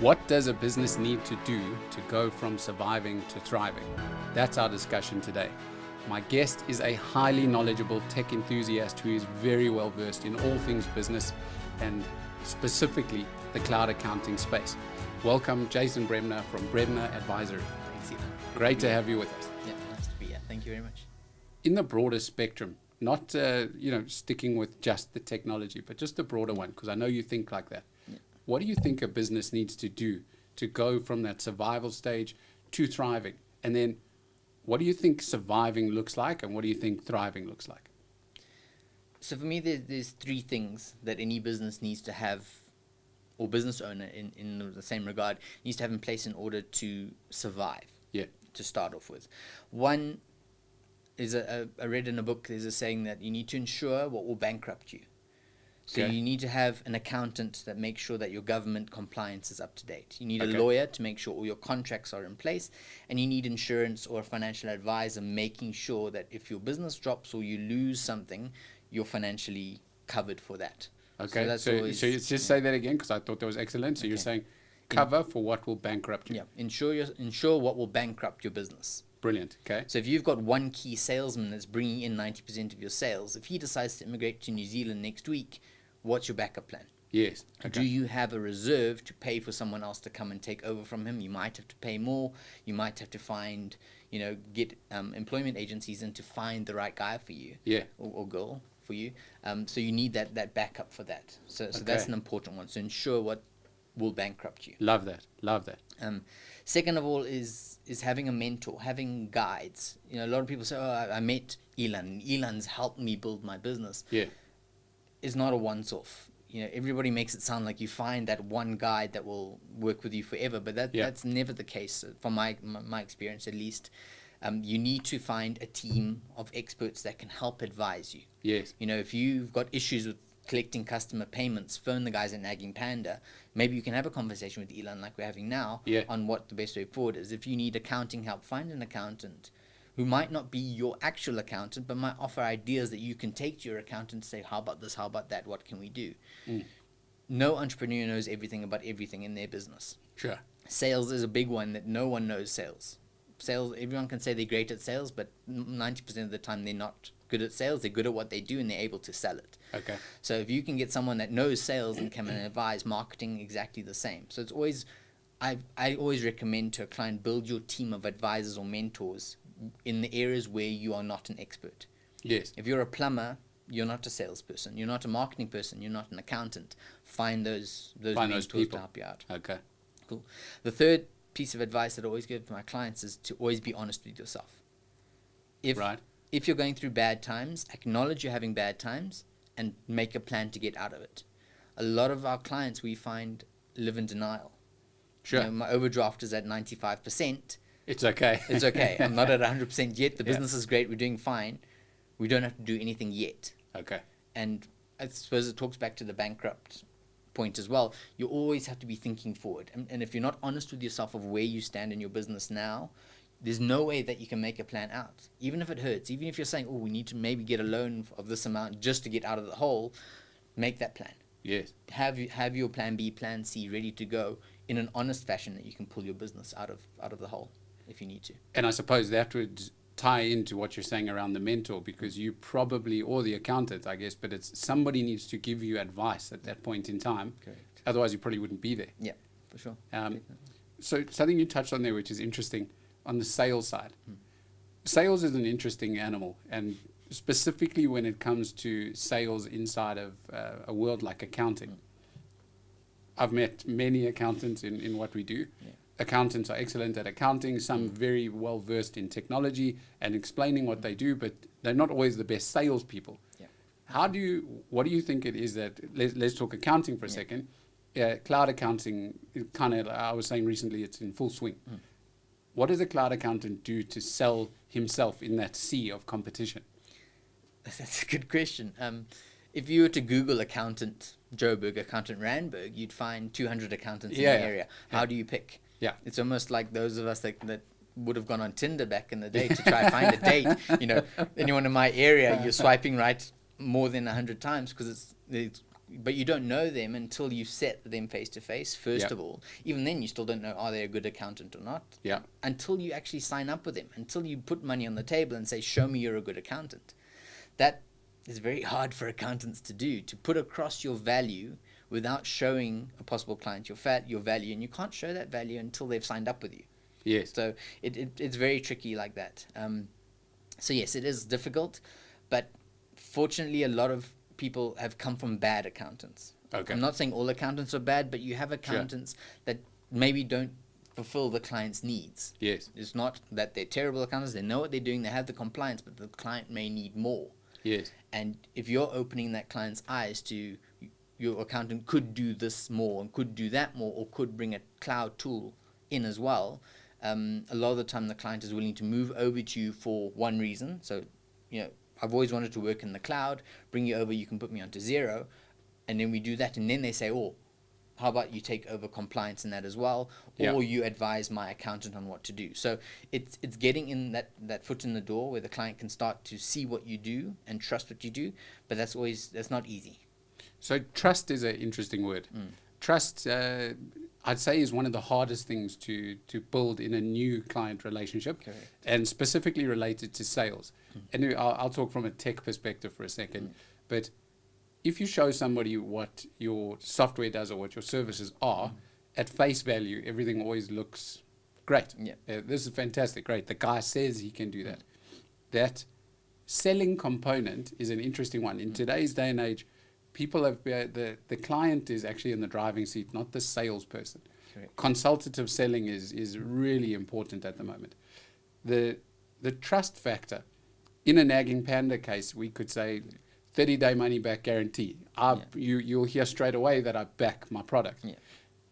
What does a business need to do to go from surviving to thriving? That's our discussion today. My guest is a highly knowledgeable tech enthusiast who is very well versed in all things business and specifically the cloud accounting space. Welcome, Jason Bremner from Bremner Advisory. Thanks, Elan. Great to have you with us. Yeah, nice to be here. Thank you very much. In the broader spectrum, not sticking with just the technology, but just the broader one, because I know you think like that. Yeah. What do you think a business needs to do to go from that survival stage to thriving? And then what do you think surviving looks like, and what do you think thriving looks like? So for me, there's three things that any business needs to have, or business owner in the same regard, needs to have in place in order to survive. Yeah. To start off with. One is, I read in a book, there's a saying that you need to ensure what will bankrupt you. So Okay. you need to have an accountant that makes sure that your government compliance is up to date. You need Okay. a lawyer to make sure all your contracts are in place. And you need insurance or a financial advisor making sure that if your business drops or you lose something, you're financially covered for that. Okay, that's so always, you just say that again, because I thought that was excellent. So you're Okay. saying cover for what will bankrupt you. Yeah, ensure what will bankrupt your business. Brilliant, okay. So if you've got one key salesman that's bringing in 90% of your sales, if he decides to immigrate to New Zealand next week, what's your backup plan? Yes, Do okay. you have a reserve to pay for someone else to come and take over from him? You might have to pay more. You might have to find, get employment agencies in to find the right guy for you. Yeah. Or girl for you. So you need that backup for that. So that's Okay. an important one. So ensure what will bankrupt you. Love that, love that. Second of all is having a mentor, having guides. A lot of people say, "Oh, I met Elan. Elan's helped me build my business." Yeah, Is not a once-off. Everybody makes it sound like you find that one guide that will work with you forever, but that's never the case. From my experience, at least, you need to find a team of experts that can help advise you. yes, If you've got issues with collecting customer payments, phone the guys at Nagging Panda. Maybe you can have a conversation with Elan like we're having now on what the best way forward is. If you need accounting help, find an accountant who might not be your actual accountant, but might offer ideas that you can take to your accountant and say, how about this, how about that, what can we do? No entrepreneur knows everything about everything in their business. sure. Sales is a big one that no one knows sales. Sales, everyone can say they're great at sales, but 90% of the time they're not good at sales. They're good at what they do and they're able to sell it. Okay, So if you can get someone that knows sales and can advise marketing, exactly the same. So it's always, I always recommend to a client, build your team of advisors or mentors in the areas where you are not an expert. yes, If you're a plumber, you're not a salesperson. You're not a marketing person. You're not an accountant. Find those mentors people. to help you out. okay, Cool. The third piece of advice that I always give to my clients is to always be honest with yourself. right, If you're going through bad times, acknowledge you're having bad times and make a plan to get out of it. A lot of our clients, we find, live in denial. sure. My overdraft is at 95%. It's okay. It's okay. I'm not at 100% yet. The Yeah. business is great. We're doing fine. We don't have to do anything yet. Okay, And I suppose it talks back to the bankrupt point as well. You always have to be thinking forward. And if you're not honest with yourself of where you stand in your business now, there's no way that you can make a plan out. Even if it hurts, even if you're saying, oh, we need to maybe get a loan of this amount just to get out of the hole, make that plan. yes, Have your plan B, plan C ready to go in an honest fashion that you can pull your business out of the hole if you need to. and I suppose that would tie into what you're saying around the mentor, because you probably, or the accountant, I guess, but it's somebody needs to give you advice at that point in time. Correct. Otherwise, you probably wouldn't be there. Yeah, for sure. So something you touched on there, which is interesting, on the sales side. Sales is an interesting animal, and specifically when it comes to sales inside of a world like accounting. I've met many accountants in what we do. Yeah. Accountants are excellent at accounting, some very well versed in technology and explaining what they do, but they're not always the best salespeople. Yeah. What do you think it is that, let's talk accounting for a second. Cloud accounting, I was saying recently, it's in full swing. What does a cloud accountant do to sell himself in that sea of competition? That's a good question. If you were to Google accountant Joburg, accountant Randburg, you'd find 200 accountants in the area. How do you pick? Yeah. It's almost like those of us that would have gone on Tinder back in the day to try to find a date. Anyone in my area, you're swiping right more than 100 times because it's but you don't know them until you set them face to face, first of all. Even then, you still don't know, are they a good accountant or not? Yeah. Until you actually sign up with them, until you put money on the table and say, show me you're a good accountant. That is very hard for accountants to do, to put across your value without showing a possible client your value. And you can't show that value until they've signed up with you. Yes. So it's very tricky like that. So yes, it is difficult, but fortunately, a lot of people have come from bad accountants. Okay. I'm not saying all accountants are bad, but you have accountants that maybe don't fulfill the client's needs. Yes. It's not that they're terrible accountants. They know what they're doing. They have the compliance, but the client may need more. Yes. And if you're opening that client's eyes to your accountant could do this more and could do that more, or could bring a cloud tool in as well, a lot of the time the client is willing to move over to you for one reason. So, I've always wanted to work in the cloud, bring you over, you can put me onto Xero, and then we do that, and then they say, oh, how about you take over compliance in that as well, or you advise my accountant on what to do. So it's getting in that foot in the door where the client can start to see what you do and trust what you do, but that's not easy. So trust is an interesting word. Trust, I'd say, is one of the hardest things to build in a new client relationship. Correct. And specifically related to sales. And I'll talk from a tech perspective for a second, but if you show somebody what your software does or what your services are, at face value, everything always looks great. This is fantastic, great. The guy says he can do that. That selling component is an interesting one. In today's day and age, people have the client is actually in the driving seat, not the salesperson. Correct. Consultative selling is really important at the moment. The trust factor. In a Nagging Panda case, we could say 30-day money-back guarantee. You'll hear straight away that I back my product.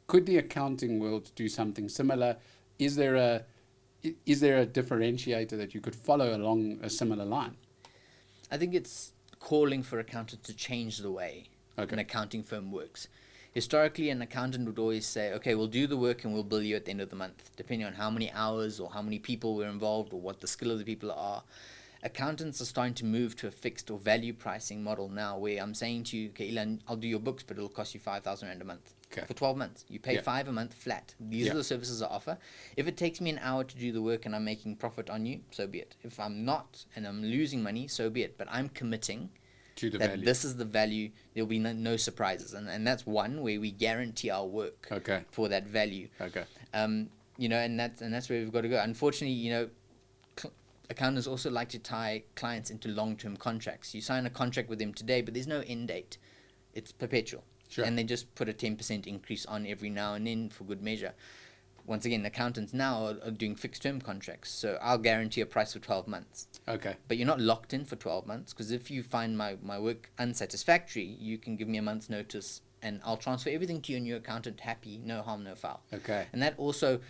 Could the accounting world do something similar? Is there a differentiator that you could follow along a similar line? I think it's calling for accountants to change the way an accounting firm works. Historically, an accountant would always say, okay, we'll do the work and we'll bill you at the end of the month, depending on how many hours or how many people were involved or what the skill of the people are. Accountants are starting to move to a fixed or value pricing model now, where I'm saying to you, okay, Elan, I'll do your books, but it'll cost you 5,000 Rand a month. For 12 months. You pay 5 a month flat. These are the services I offer. If it takes me an hour to do the work and I'm making profit on you, so be it. If I'm not and I'm losing money, so be it. But I'm committing to the that value. This is the value. There'll be no surprises. And that's one where we guarantee our work for that value. And that's where we've got to go. Unfortunately, accountants also like to tie clients into long-term contracts. You sign a contract with them today, but there's no end date. It's perpetual. And they just put a 10% increase on every now and then for good measure. Once again, accountants now are doing fixed-term contracts. So I'll guarantee a price for 12 months. But you're not locked in for 12 months, because if you find my work unsatisfactory, you can give me a month's notice and I'll transfer everything to you and your accountant happy, no harm, no foul. And that also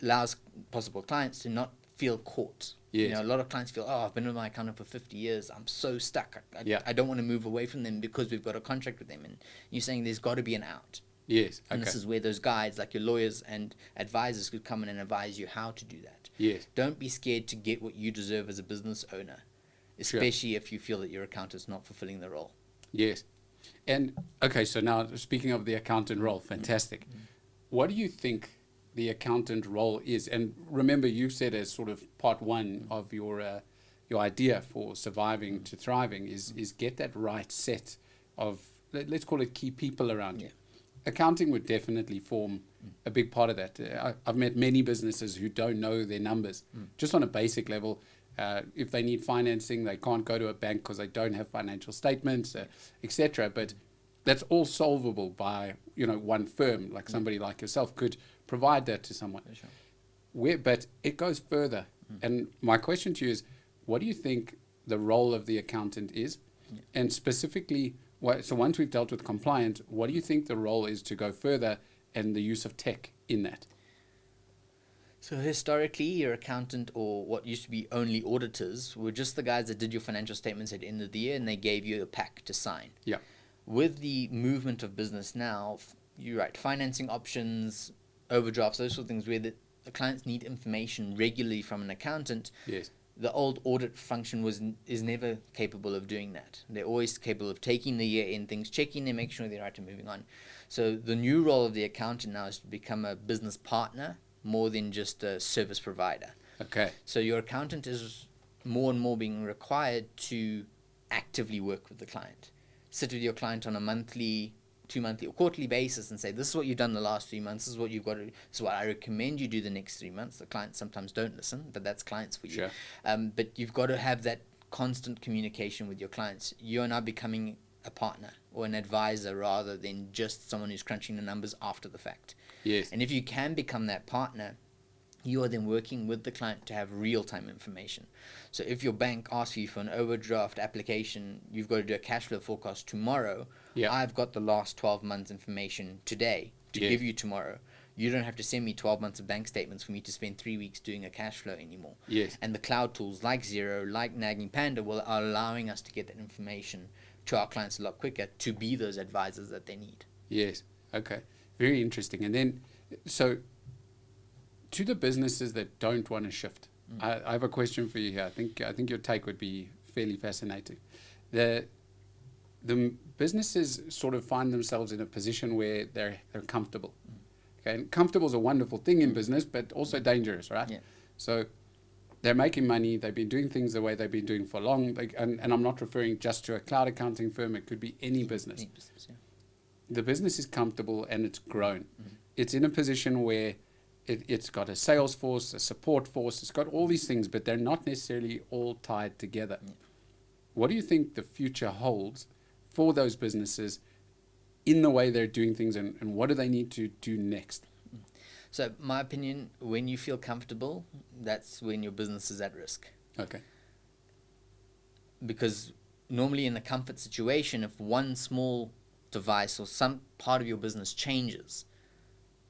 allows possible clients to not feel caught. A lot of clients feel, I've been with my accountant for 50 years. I'm so stuck. I don't want to move away from them because we've got a contract with them. And you're saying there's got to be an out. And this is where those guides, like your lawyers and advisors, could come in and advise you how to do that. Don't be scared to get what you deserve as a business owner, especially if you feel that your accountant's not fulfilling the role. And, so now speaking of the accountant role, fantastic. What do you think the accountant role is? And remember, you've said as sort of part one of your idea for surviving to thriving is get that right set of, let's call it, key people around you. Accounting would definitely form a big part of that. I've met many businesses who don't know their numbers, just on a basic level. If they need financing, they can't go to a bank because they don't have financial statements, etc. But that's all solvable by one firm, like somebody like yourself could provide that to someone. But it goes further. And my question to you is, what do you think the role of the accountant is? And specifically, so once we've dealt with compliance, what do you think the role is to go further and the use of tech in that? So historically, your accountant, or what used to be only auditors, were just the guys that did your financial statements at the end of the year and they gave you a pack to sign. With the movement of business now, you're right, financing options, overdrafts, those sort of things where the clients need information regularly from an accountant. the old audit function is never capable of doing that. They're always capable of taking the year-end things, checking them, making sure they're right, and moving on. So the new role of the accountant now is to become a business partner more than just a service provider. Okay. So your accountant is more and more being required to actively work with the client. Sit with your client on a monthly, 2-monthly, or quarterly basis and say, this is what you've done the last 3 months, this is what you've got to do, this is what I recommend you do the next 3 months. The clients sometimes don't listen, but that's clients for you. Sure. But you've got to have that constant communication with your clients. You're now becoming a partner or an advisor rather than just someone who's crunching the numbers after the fact. Yes. And if you can become that partner, you are then working with the client to have real-time information. So if your bank asks you for an overdraft application, you've got to do a cash flow forecast tomorrow. Yeah. I've got the last 12 months information today to Yes. give you tomorrow. You don't have to send me 12 months of bank statements for me to spend 3 weeks doing a cash flow anymore. Yes. And the cloud tools like Xero, like Nagging Panda are allowing us to get that information to our clients a lot quicker to be those advisors that they need. Yes. Okay. Very interesting. And then, so to the businesses that don't want to shift, I have a question for you here. I think your take would be fairly fascinating. The businesses sort of find themselves in a position where they're comfortable. Okay, and comfortable is a wonderful thing in business, but also dangerous, right? Yeah. So they're making money. They've been doing things the way they've been doing for long. And I'm not referring just to a cloud accounting firm. It could be any business. Any business, yeah. The business is comfortable and it's grown. It's in a position where it's got a sales force, a support force. It's got all these things, but they're not necessarily all tied together. Yeah. What do you think the future holds for those businesses in the way they're doing things, and what do they need to do next? So my opinion, when you feel comfortable, that's when your business is at risk. Okay. Because normally in a comfort situation, if one small device or some part of your business changes,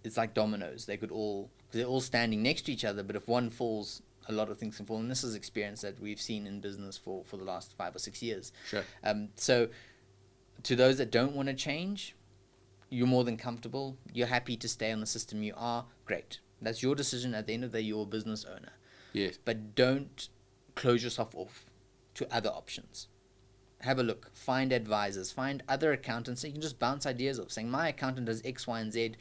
it's like dominoes. They could all, because they're all standing next to each other, but if one falls, a lot of things can fall. And this is experience that we've seen in business for the last 5 or 6 years. Sure. So to those that don't want to change, you're more than comfortable. You're happy to stay on the system you are. Great. That's your decision. At the end of the day, you're a business owner. Yes. But don't close yourself off to other options. Have a look. Find advisors. Find other accountants. So you can just bounce ideas off, saying, my accountant does X, Y, and Z.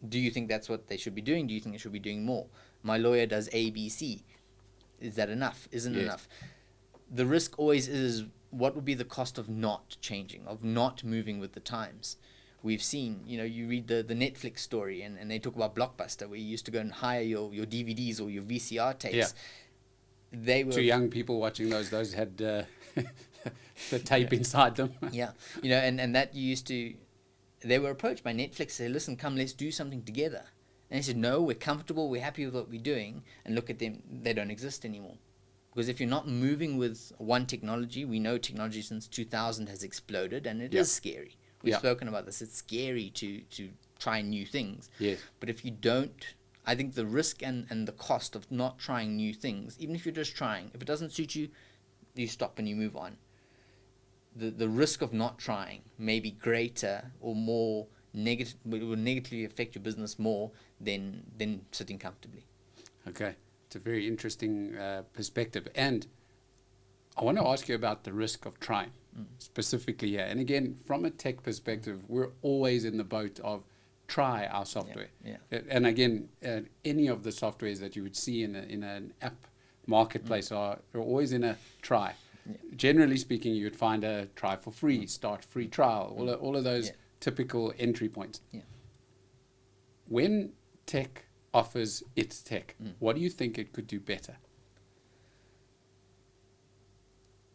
Do you think that's what they should be doing? Do you think they should be doing more? My lawyer does A, B, C. Is that enough? Isn't Yes. enough? The risk always is, what would be the cost of not changing, of not moving with the times? We've seen, you read the Netflix story and they talk about Blockbuster, where you used to go and hire your DVDs or your VCR tapes. Yeah. They were To young people watching those had the tape inside them. yeah, and that used to, they were approached by Netflix, say, listen, come, let's do something together. And they said, no, we're comfortable, we're happy with what we're doing. And look at them, they don't exist anymore. Because if you're not moving with one technology, we know technology since 2000 has exploded, and it is scary. We've spoken about this. It's scary to try new things. Yes. But if you don't, I think the risk and the cost of not trying new things, even if you're just trying, if it doesn't suit you, you stop and you move on. The risk of not trying may be greater or more negative, it will negatively affect your business more than sitting comfortably. Okay. It's a very interesting perspective. And I want to ask you about the risk of trying specifically here. And again, from a tech perspective, we're always in the boat of try our software. Yeah. And again, any of the softwares that you would see in an app marketplace are always in a try. Yeah. Generally speaking, you would find a try for free, start free trial, all of those typical entry points. Yeah. When tech offers its tech, what do you think it could do better?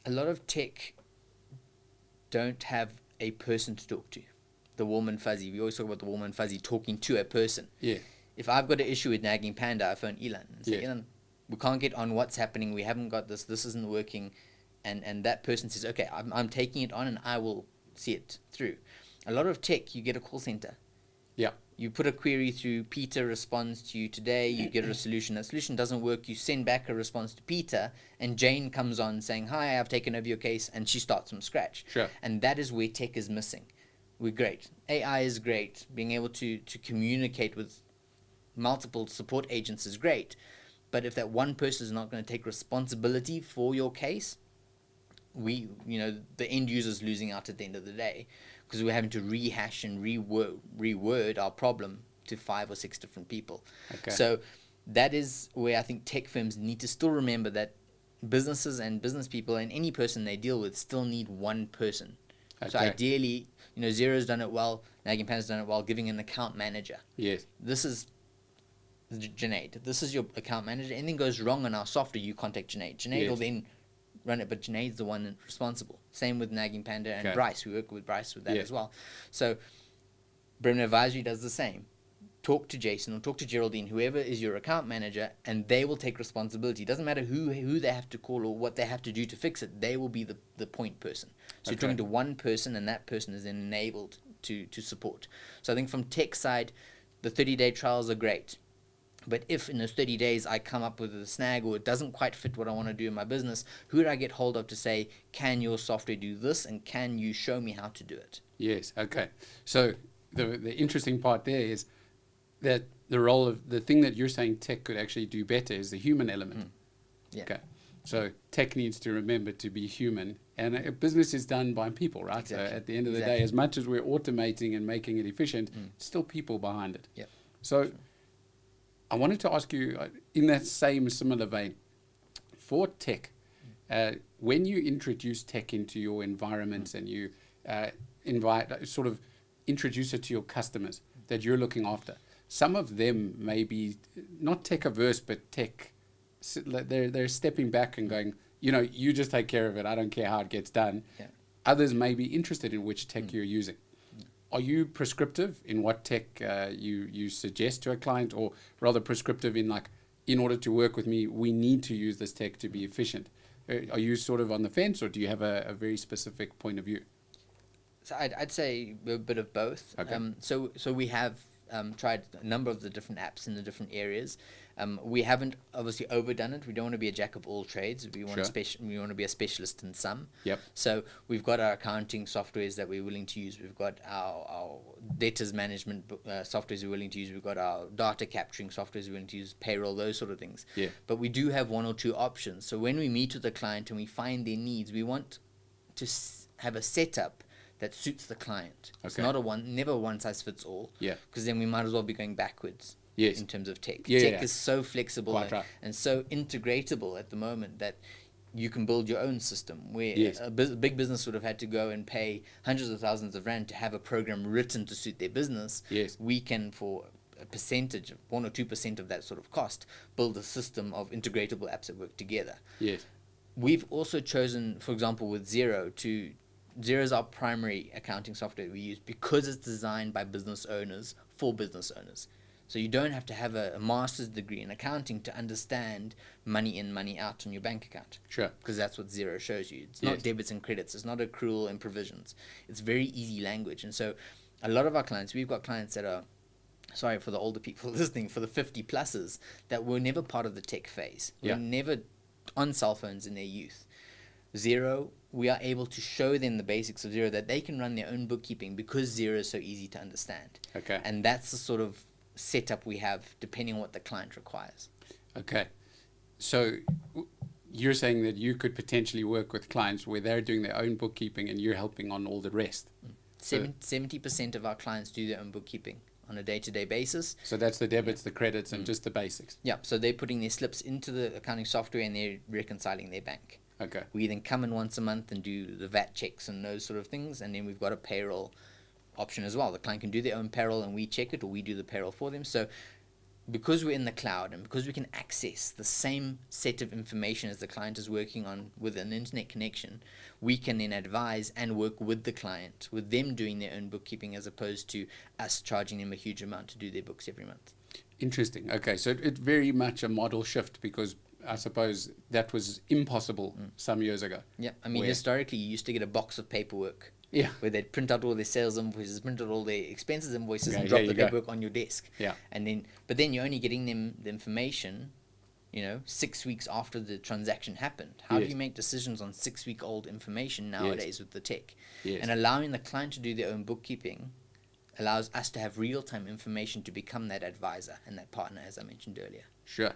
A lot of tech don't have a person to talk to. The warm and fuzzy. We always talk about the warm and fuzzy talking to a person. Yeah. If I've got an issue with Nagging Panda, I phone Elan and say, Yeah. Elan, we can't get on, what's happening, we haven't got this isn't working. And that person says, okay, I'm taking it on and I will see it through. A lot of tech, you get a call center. Yeah. You put a query through, Peter responds to you today, you get a solution. That solution doesn't work, you send back a response to Peter, and Jane comes on saying, hi, I've taken over your case, and she starts from scratch. Sure. And that is where tech is missing. We're great. AI is great. Being able to communicate with multiple support agents is great. But if that one person is not going to take responsibility for your case, the end user is losing out at the end of the day, because we're having to rehash and reword our problem to 5 or 6 different people. Okay. So that is where I think tech firms need to still remember that businesses and business people and any person they deal with still need one person. Okay. So ideally, Xero's done it well, Nagging Panda's done it well, giving an account manager. Yes. This is Junaid. This is your account manager. Anything goes wrong in our software, you contact Junaid. Junaid will then run it, but Junaid's the one responsible. Same with Nagging Panda and Bryce. We work with Bryce with that as well. So Bremner Advisory does the same. Talk to Jason or talk to Geraldine, whoever is your account manager, and they will take responsibility. It doesn't matter who they have to call or what they have to do to fix it. They will be the point person. So you're talking to one person, and that person is then enabled to support. So I think from tech side, the 30-day trials are great. But if in those 30 days I come up with a snag or it doesn't quite fit what I want to do in my business, who do I get hold of to say, can your software do this, and can you show me how to do it? Yes, okay. So the interesting part there is that the role of the thing that you're saying tech could actually do better is the human element. Yeah. Okay. So tech needs to remember to be human, and a business is done by people, right? Exactly. So at the end of the day, as much as we're automating and making it efficient, still people behind it. Yeah. So I wanted to ask you, in that same similar vein, for tech, when you introduce tech into your environments and you introduce it to your customers that you're looking after, some of them may be not tech averse, but tech, they're stepping back and going, you just take care of it. I don't care how it gets done. Yeah. Others may be interested in which tech you're using. Are you prescriptive in what tech you suggest to a client, or rather prescriptive in order to work with me, we need to use this tech to be efficient? Are you sort of on the fence, or do you have a very specific point of view? So I'd say a bit of both. Okay. So we have tried a number of the different apps in the different areas. We haven't obviously overdone it. We don't want to be a jack of all trades. We want we want to be a specialist in some. Yep. So we've got our accounting softwares that we're willing to use. We've got our debtors management softwares we're willing to use. We've got our data capturing softwares we're willing to use, payroll, those sort of things. Yeah. But we do have 1 or 2 options. So when we meet with the client and we find their needs, we want to have a setup that suits the client. Okay. It's not never one size fits all. Yeah. Because then we might as well be going backwards. Yes. In terms of tech. Yeah, tech is so flexible and so integratable at the moment that you can build your own system, where a big business would have had to go and pay hundreds of thousands of rand to have a program written to suit their business. Yes. We can, for a percentage, 1 or 2% of that sort of cost, build a system of integratable apps that work together. Yes. We've also chosen, for example, with Xero is our primary accounting software we use because it's designed by business owners for business owners. So you don't have to have a master's degree in accounting to understand money in, money out on your bank account. Sure. Because that's what Xero shows you. It's not debits and credits. It's not accrual and provisions. It's very easy language. And so a lot of our clients, we've got clients that are, sorry for the older people listening, for the 50 pluses, that were never part of the tech phase. Were never on cell phones in their youth. Xero, we are able to show them the basics of Xero, that they can run their own bookkeeping because Xero is so easy to understand. Okay. And that's the sort of setup we have depending on what the client requires. Okay. So you're saying that you could potentially work with clients where they're doing their own bookkeeping and you're helping on all the rest. 70% of our clients do their own bookkeeping on a day-to-day basis. So that's the debits, the credits, and just the basics. Yeah. So they're putting their slips into the accounting software and they're reconciling their bank. Okay. We then come in once a month and do the VAT checks and those sort of things, and then we've got a payroll option as well. The client can do their own payroll and we check it, or we do the payroll for them. So because we're in the cloud and because we can access the same set of information as the client is working on with an internet connection, we can then advise and work with the client, with them doing their own bookkeeping as opposed to us charging them a huge amount to do their books every month. Interesting. Okay, so it's very much a model shift, because I suppose that was impossible some years ago. Yeah, I mean, historically you used to get a box of paperwork. Yeah. Where they'd print out all their sales invoices, print out all their expenses invoices, and drop the paperwork on your desk. Yeah. But then you're only getting them the information, 6 weeks after the transaction happened. How do you make decisions on 6-week-old information nowadays with the tech? Yes. And allowing the client to do their own bookkeeping allows us to have real-time information to become that advisor and that partner, as I mentioned earlier. Sure.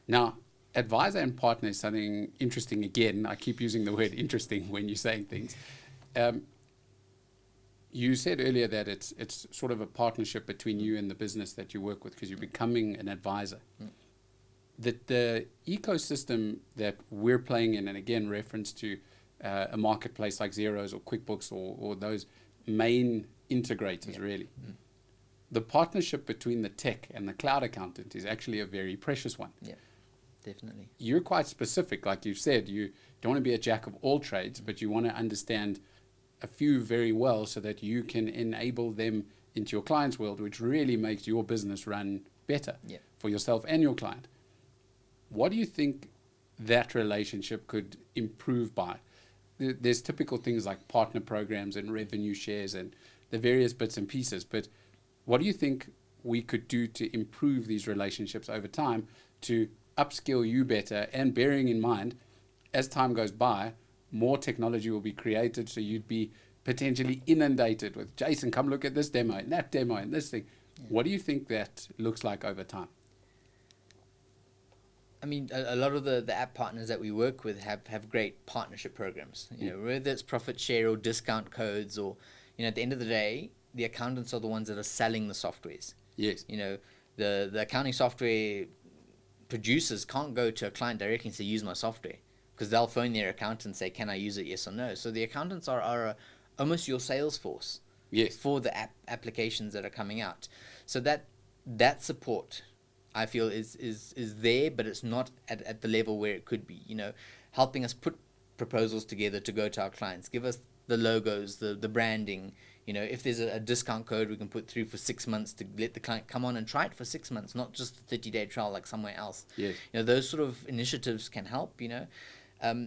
Now, advisor and partner is something interesting again. I keep using the word interesting when you're saying things. You said earlier that it's sort of a partnership between you and the business that you work with because you're becoming an advisor. That the ecosystem that we're playing in, and again, reference to a marketplace like Xero's or QuickBooks or those main integrators, really. The partnership between the tech and the cloud accountant is actually a very precious one. Yeah, definitely. You're quite specific, like you've said. You don't want to be a jack of all trades, but you want to understand a few very well so that you can enable them into your client's world, which really makes your business run better for yourself and your client. What do you think that relationship could improve by? There's typical things like partner programs and revenue shares and the various bits and pieces, but what do you think we could do to improve these relationships over time to upskill you better, and bearing in mind, as time goes by, more technology will be created, so you'd be potentially inundated with, Jason, come look at this demo and that demo and this thing. What do you think that looks like over time? I mean, a lot of the app partners that we work with have great partnership programs. You know, whether it's profit share or discount codes, or, you know, at the end of the day, the accountants are the ones that are selling the softwares. Yes. You know, the accounting software producers can't go to a client directly and say, use my software, because they'll phone their accountant and say, can I use it, yes or no? So the accountants are almost your sales force for the applications that are coming out. So that support, I feel, is there, but it's not at the level where it could be. You know, helping us put proposals together to go to our clients, give us the logos, the branding. You know, if there's a discount code we can put through for 6 months to let the client come on and try it for 6 months, not just the 30-day trial like somewhere else. Yes. You know, those sort of initiatives can help, you know.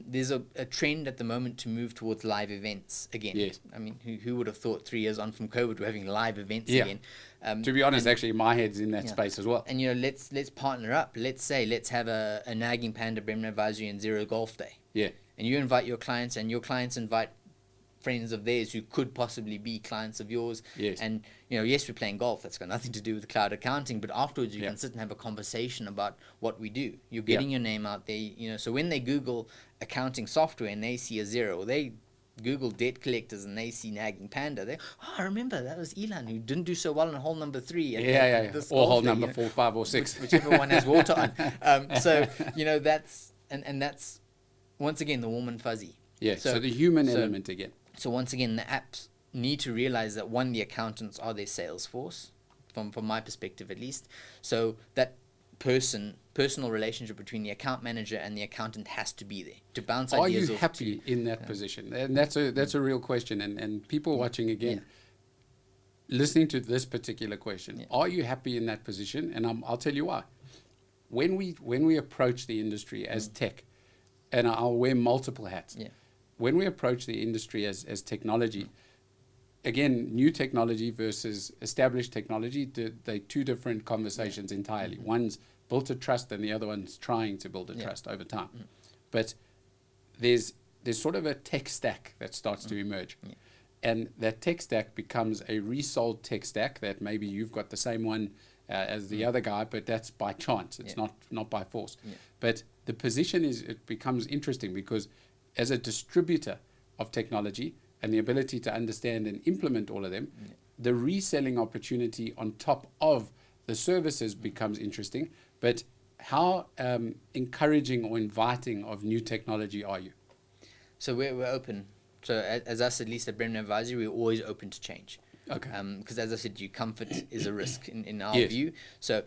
There's a trend at the moment to move towards live events again. Yes. I mean, who would have thought 3 years on from COVID we're having live events again? To be honest, actually, my head's in that space as well. And, you know, let's partner up. Let's have a Nagging Panda, Bremner Advisory and Zero Golf Day. Yeah. And you invite your clients, and your clients invite friends of theirs who could possibly be clients of yours. Yes. And, you know, yes, we're playing golf. That's got nothing to do with cloud accounting. But afterwards, you can sit and have a conversation about what we do. You're getting your name out there. You know, so when they Google accounting software and they see a Zero, or they Google debt collectors and they see Nagging Panda, they, I remember that was Elan who didn't do so well in hole number 3. Or hole number 4, 5, or 6. Whichever one has water on. So, you know, that's once again the warm and fuzzy. Yeah. So the human element again. So once again, the apps need to realize that, one, the accountants are their sales force, from my perspective at least. So that personal relationship between the account manager and the accountant has to be there to bounce ideas off. Are you happy in that position? And that's a real question. And people watching again, listening to this particular question, are you happy in that position? And I'll tell you why. When we approach the industry as tech, and I'll wear multiple hats. Yeah. When we approach the industry as technology, again, new technology versus established technology, they're two different conversations entirely. One's built a trust and the other one's trying to build a trust over time. But there's sort of a tech stack that starts to emerge. And that tech stack becomes a resold tech stack that maybe you've got the same one as the other guy, but that's by chance. It's not by force. But the position it becomes interesting because as a distributor of technology and the ability to understand and implement all of them, the reselling opportunity on top of the services becomes interesting. But how encouraging or inviting of new technology are you? So we're open. So as us, at least at Bremner Advisory, we're always open to change. Okay. Because as I said to you, comfort is a risk in our view. So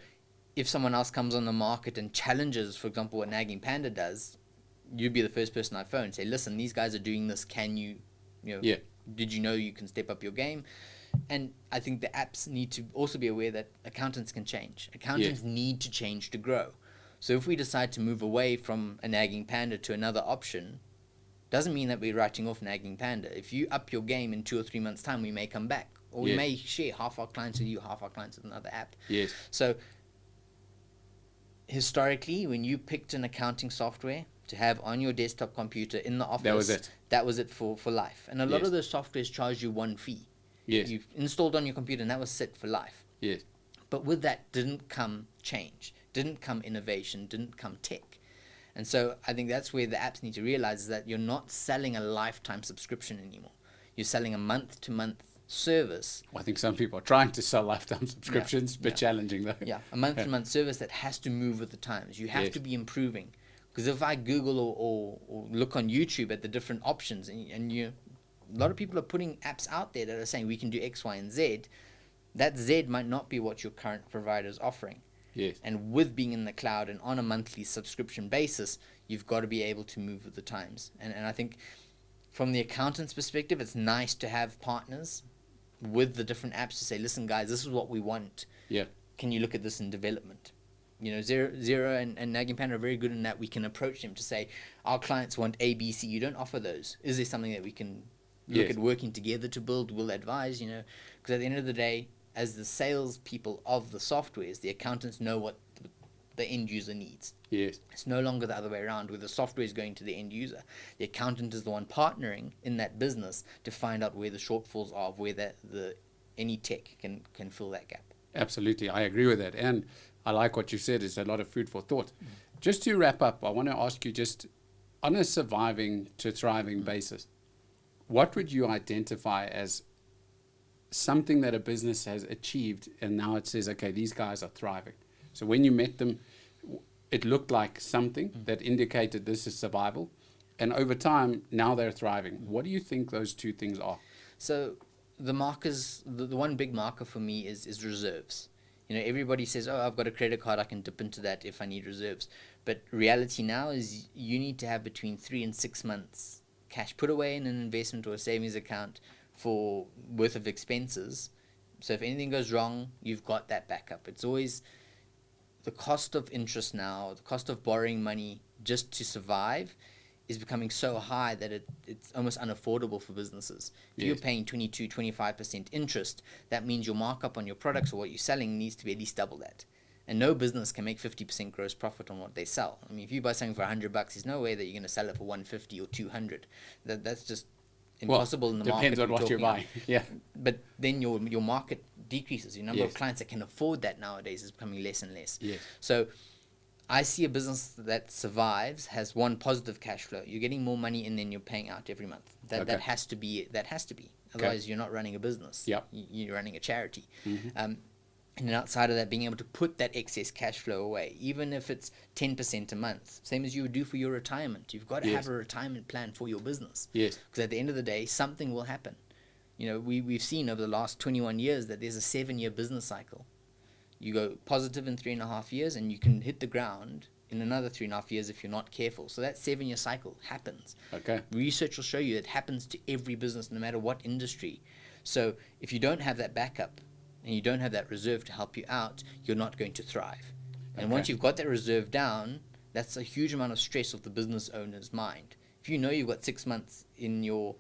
if someone else comes on the market and challenges, for example, what Nagging Panda does, you'd be the first person I phone and say, listen, these guys are doing this. Can you did you know you can step up your game? And I think the apps need to also be aware that accountants can change. Accountants need to change to grow. So if we decide to move away from a Nagging Panda to another option, doesn't mean that we're writing off Nagging Panda. If you up your game in 2 or 3 months' time, we may come back. Or we may share half our clients with you, half our clients with another app. Yes. So historically, when you picked an accounting software to have on your desktop computer in the office, that was it for life. And a lot of those softwares charge you one fee. Yes. You've installed on your computer and that was set for life. Yes. But with that didn't come change, didn't come innovation, didn't come tech. And so I think that's where the apps need to realize is that you're not selling a lifetime subscription anymore. You're selling a month-to-month service. Well, I think some people are trying to sell lifetime subscriptions, but challenging though. Yeah, a month-to-month service that has to move with the times. You have to be improving. Because if I Google or look on YouTube at the different options, and a lot of people are putting apps out there that are saying we can do X, Y, and Z, that Z might not be what your current provider is offering. Yes. And with being in the cloud and on a monthly subscription basis, you've got to be able to move with the times. And I think from the accountant's perspective, it's nice to have partners with the different apps to say, listen, guys, this is what we want. Yeah. Can you look at this in development? You know, Zero and Nagging Panda are very good in that. We can approach them to say, our clients want A, B, C. You don't offer those. Is there something that we can look at working together to build? We'll advise, you know, because at the end of the day, as the salespeople of the softwares, the accountants know what the end user needs. Yes. It's no longer the other way around, where the software is going to the end user. The accountant is the one partnering in that business to find out where the shortfalls are, where any tech can fill that gap. Absolutely, I agree with that. And I like what you said. It's a lot of food for thought. Just to wrap up, I want to ask you, just on a surviving to thriving basis, what would you identify as something that a business has achieved and now it says, okay, these guys are thriving? So when you met them, it looked like something that indicated this is survival, and over time now they're thriving. What do you think those two things are? So the markers, the one big marker for me is reserves. You know, everybody says, oh, I've got a credit card, I can dip into that if I need reserves. But reality now is you need to have between 3 and 6 months cash put away in an investment or a savings account for worth of expenses. So if anything goes wrong, you've got that backup. It's always the cost of interest now, the cost of borrowing money just to survive is becoming so high that it's almost unaffordable for businesses. If you're paying 22, 25% interest, that means your markup on your products or what you're selling needs to be at least double that. And no business can make 50% gross profit on what they sell. I mean, if you buy something for $100, there's no way that you're going to sell it for 150 or 200. That's just impossible in the market. Depends on what you're buying. Yeah. But then your market decreases. Your number of clients that can afford that nowadays is becoming less and less. Yes. So I see a business that survives has one positive cash flow. You're getting more money in than you're paying out every month. That has to be. Otherwise, you're not running a business. Yep. You're running a charity. And then outside of that, being able to put that excess cash flow away, even if it's 10% a month, same as you would do for your retirement. You've got to have a retirement plan for your business. Yes. Because at the end of the day, something will happen. You know, we've seen over the last 21 years that there's a 7-year business cycle. You go positive in 3.5 years, and you can hit the ground in another 3.5 years if you're not careful. So that 7-year cycle happens. Okay. Research will show you it happens to every business, no matter what industry. So if you don't have that backup and you don't have that reserve to help you out, you're not going to thrive. And once you've got that reserve down, that's a huge amount of stress of the business owner's mind. If you know you've got 6 months in your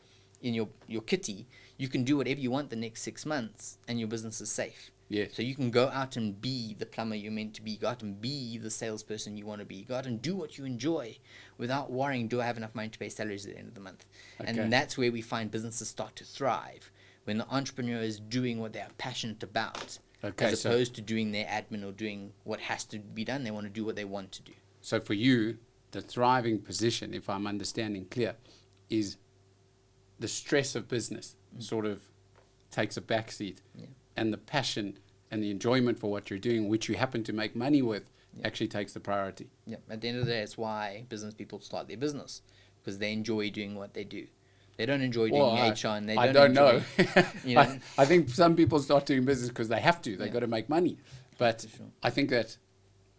kitty, you can do whatever you want the next 6 months, and your business is safe. Yes. So you can go out and be the plumber you're meant to be. Go out and be the salesperson you want to be. Go out and do what you enjoy without worrying, do I have enough money to pay salaries at the end of the month? Okay. And that's where we find businesses start to thrive, when the entrepreneur is doing what they are passionate about, as opposed to doing their admin or doing what has to be done. They want to do what they want to do. So for you, the thriving position, if I'm understanding clear, is the stress of business sort of takes a backseat, and the passion and the enjoyment for what you're doing, which you happen to make money with, actually takes the priority. Yeah. At the end of the day, it's why business people start their business, because they enjoy doing what they do. They don't enjoy doing HR, and they don't know. You know? I think some people start doing business because they have to. They've got to make money. But I think that,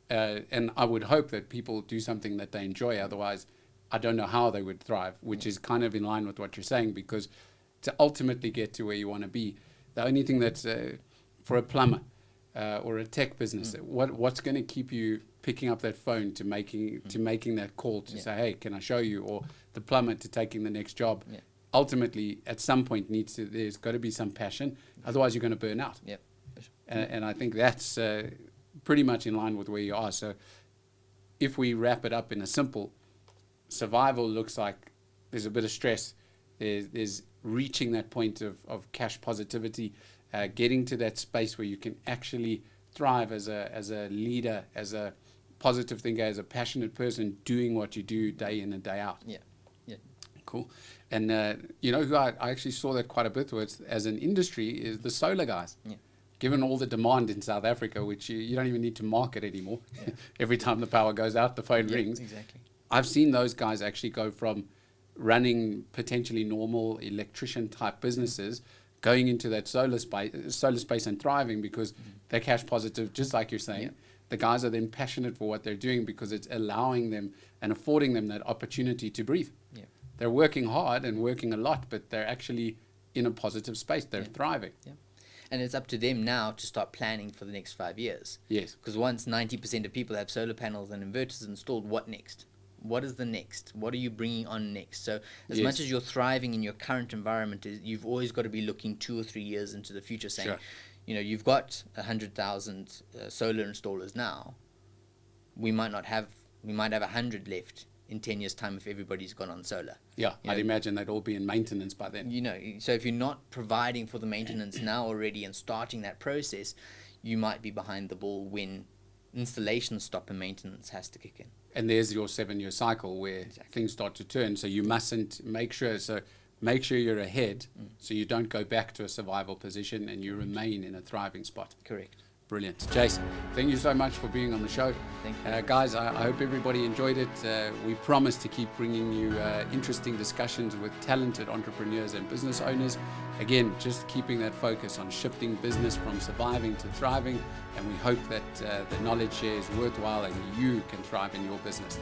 and I would hope that people do something that they enjoy. Otherwise, I don't know how they would thrive, which is kind of in line with what you're saying, because to ultimately get to where you want to be, the only thing that's for a plumber or a tech business, what's going to keep you picking up that phone to making that call to say, hey, can I show you? Or the plumber to taking the next job. Ultimately, at some point, there's got to be some passion. Otherwise, you're going to burn out. Yep. And I think that's pretty much in line with where you are. So if we wrap it up in a simple, survival looks like there's a bit of stress. There's reaching that point of cash positivity, getting to that space where you can actually thrive as a leader, as a positive thinker, as a passionate person doing what you do day in and day out. Yeah. Yeah. Cool. And who I actually saw that quite a bit with as an industry is the solar guys. Yeah. Given all the demand in South Africa, which you don't even need to market anymore. Yeah. Every time the power goes out, the phone rings. Exactly. I've seen those guys actually go from running potentially normal electrician type businesses, going into that solar space and thriving because they're cash positive, just like you're saying. Yeah. The guys are then passionate for what they're doing because it's allowing them and affording them that opportunity to breathe. Yeah. They're working hard and working a lot, but they're actually in a positive space. They're thriving. Yeah. And it's up to them now to start planning for the next 5 years. Yes. Because once 90% of people have solar panels and inverters installed, what next? What is the next? What are you bringing on next? So as much as you're thriving in your current environment, you've always got to be looking 2 or 3 years into the future, saying, you've got 100,000 solar installers now. We might have 100 left in 10 years' time if everybody's gone on solar. Yeah, I'd imagine they'd all be in maintenance by then. So if you're not providing for the maintenance now already and starting that process, you might be behind the ball when installations stop and maintenance has to kick in. And there's your 7-year cycle where things start to turn. So you mustn't make sure you're ahead so you don't go back to a survival position and you remain in a thriving spot. Correct. Brilliant. Jason, thank you so much for being on the show. Thank you. Guys, I hope everybody enjoyed it. We promise to keep bringing you interesting discussions with talented entrepreneurs and business owners. Again, just keeping that focus on shifting business from surviving to thriving. And we hope that the knowledge share is worthwhile and you can thrive in your business.